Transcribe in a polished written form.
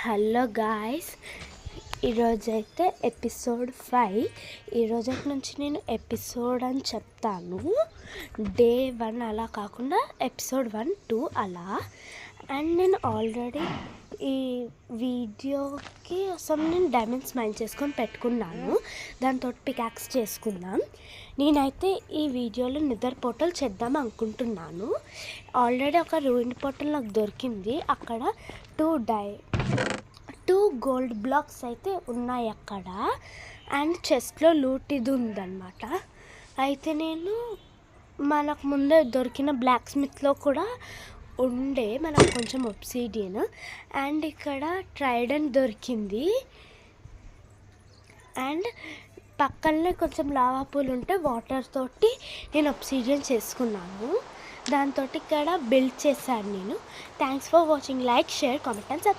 Hello guys, ఈరోజైతే episode 5. ఈరోజు నుంచి నేను ఎపిసోడ్ అని చెప్తాను. డే 1 అలా కాకుండా ఎపిసోడ్ 1, 2 అలా. అండ్ నేను ఆల్రెడీ ఈ వీడియోకి అసలు నేను డైమండ్స్ మైన్ చేసుకొని పెట్టుకున్నాను. దాంతో పికాక్స్ చేసుకుందాం. నేనైతే ఈ వీడియోలో నిద్ర పోర్టల్ చేద్దాం అనుకుంటున్నాను. ఆల్రెడీ ఒక రూయిన్ పోర్టల్ నాకు దొరికింది. అక్కడ 2 గోల్డ్ బ్లాక్స్ అయితే ఉన్నాయి అక్కడ. అండ్ చెస్ట్లో లూట్ ఇది ఉందన్నమాట. అయితే నేను మనకు ముందే దొరికిన బ్లాక్ స్మిత్లో కూడా ఉండే మనకు కొంచెం ఒబ్సిడియన్. అండ్ ఇక్కడ ట్రైడెంట్ దొరికింది. అండ్ పక్కనే కొంచెం లావా పూల్ ఉంటే వాటర్ తోటి నేను ఒబ్సిడియన్ చేసుకున్నాను. దాంతో ఇక్కడ బిల్డ్ చేశాను నేను. Thanks for watching. Like, share, comment and subscribe.